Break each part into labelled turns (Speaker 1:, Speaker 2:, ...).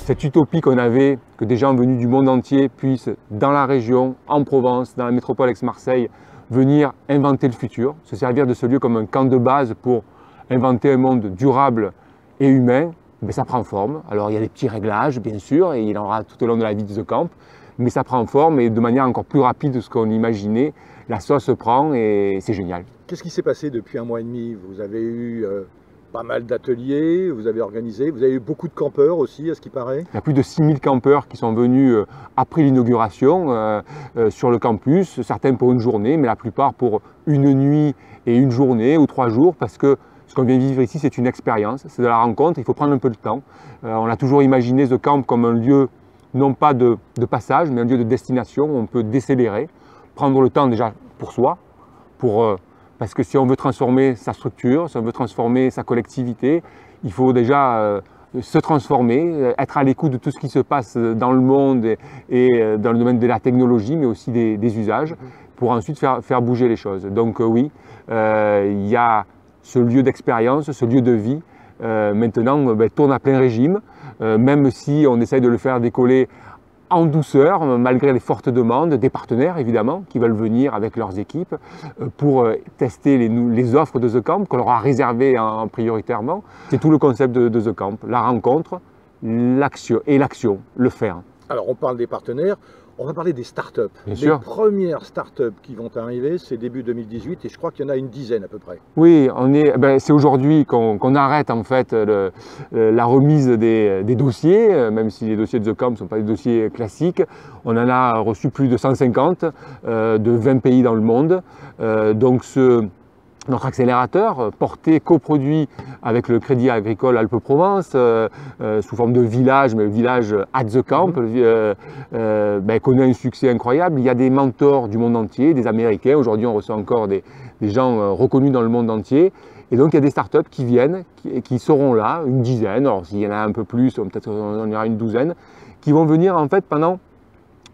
Speaker 1: cette utopie qu'on avait, que des gens venus du monde entier puissent, dans la région, en Provence, dans la métropole Aix-Marseille, venir inventer le futur, se servir de ce lieu comme un camp de base pour inventer un monde durable et humain, ben ça prend forme. Alors il y a des petits réglages, bien sûr, et il en aura tout au long de la vie de The Camp, mais ça prend forme et de manière encore plus rapide que ce qu'on imaginait. La sauce se prend et c'est génial.
Speaker 2: Qu'est-ce qui s'est passé depuis 1 mois et demi? Vous avez eu pas mal d'ateliers, vous avez organisé, vous avez eu beaucoup de campeurs aussi, à ce qui paraît.
Speaker 1: Il y a plus de 6000 campeurs qui sont venus après l'inauguration sur le campus, certains pour une journée, mais la plupart pour une nuit et une journée ou 3 jours, parce que ce qu'on vient vivre ici, c'est une expérience, c'est de la rencontre, il faut prendre un peu de temps. On a toujours imaginé The Camp comme un lieu, non pas de passage, mais un lieu de destination où on peut décélérer, prendre le temps déjà pour soi, parce que si on veut transformer sa structure, si on veut transformer sa collectivité, il faut déjà se transformer, être à l'écoute de tout ce qui se passe dans le monde et dans le domaine de la technologie, mais aussi des usages, pour ensuite faire bouger les choses. Donc oui, il y a ce lieu d'expérience, ce lieu de vie, maintenant tourne à plein régime, même si on essaye de le faire décoller en douceur, malgré les fortes demandes des partenaires évidemment, qui veulent venir avec leurs équipes pour tester les offres de The Camp qu'on leur a réservées prioritairement. C'est tout le concept de The Camp, la rencontre, l'action, le faire.
Speaker 2: Alors on parle des partenaires, on va parler des startups.
Speaker 1: Bien sûr.
Speaker 2: Les premières startups qui vont arriver, c'est début 2018 et je crois qu'il y en a une dizaine à peu près.
Speaker 1: Oui, c'est aujourd'hui qu'on arrête en fait la remise des dossiers, même si les dossiers de The Camp ne sont pas des dossiers classiques. On en a reçu plus de 150 de 20 pays dans le monde. Donc notre accélérateur, coproduit avec le Crédit Agricole Alpes-Provence, sous forme de village, mais village at The Camp, connaît un succès incroyable. Il y a des mentors du monde entier, des Américains. Aujourd'hui, on reçoit encore des gens reconnus dans le monde entier. Et donc, il y a des startups qui viennent, qui seront là, une dizaine. Alors, s'il y en a un peu plus, peut-être on y aura une douzaine, qui vont venir en fait pendant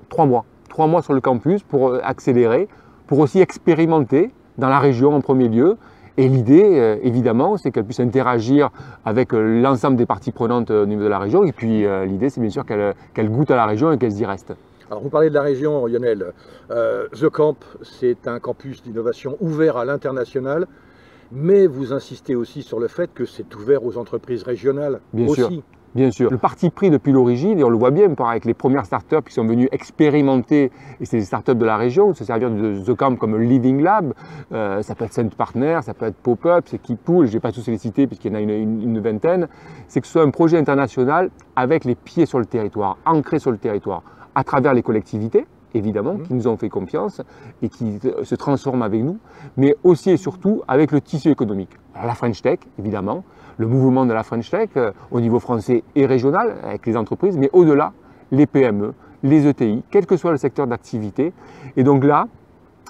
Speaker 1: 3 mois. 3 mois sur le campus pour accélérer, pour aussi expérimenter dans la région en premier lieu. Et l'idée, évidemment, c'est qu'elle puisse interagir avec l'ensemble des parties prenantes au niveau de la région. Et puis, l'idée, c'est bien sûr qu'elle goûte à la région et qu'elle y reste.
Speaker 2: Alors, vous parlez de la région, Lionel. The Camp, c'est un campus d'innovation ouvert à l'international, mais vous insistez aussi sur le fait que c'est ouvert aux entreprises régionales aussi.
Speaker 1: Bien sûr. Le parti pris depuis l'origine, et on le voit bien avec les premières startups qui sont venues expérimenter, et c'est des startups de la région, se servir de The Camp comme Living Lab, ça peut être Cent Partner, ça peut être Pop-Up, c'est Keeppool, je ne vais pas tous les citer puisqu'il y en a une vingtaine, c'est que ce soit un projet international avec les pieds sur le territoire, ancré sur le territoire, à travers les collectivités, évidemment, qui nous ont fait confiance et qui se transforment avec nous, mais aussi et surtout avec le tissu économique. Alors, la French Tech, évidemment, le mouvement de la French Tech au niveau français et régional avec les entreprises, mais au-delà, les PME, les ETI, quel que soit le secteur d'activité. Et donc là,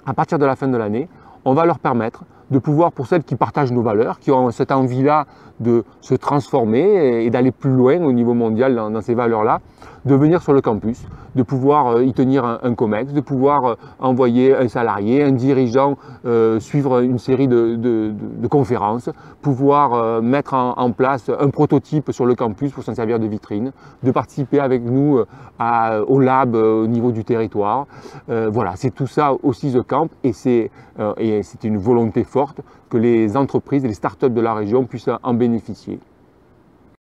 Speaker 1: à partir de la fin de l'année, on va leur permettre de pouvoir, pour celles qui partagent nos valeurs, qui ont cette envie-là de se transformer et d'aller plus loin au niveau mondial dans ces valeurs-là, de venir sur le campus, de pouvoir y tenir un COMEX, de pouvoir envoyer un salarié, un dirigeant suivre une série de conférences, pouvoir mettre en place un prototype sur le campus pour s'en servir de vitrine, de participer avec nous au lab au niveau du territoire. Voilà, c'est tout ça aussi The Camp et c'est une volonté forte que les entreprises et les startups de la région puissent en bénéficier.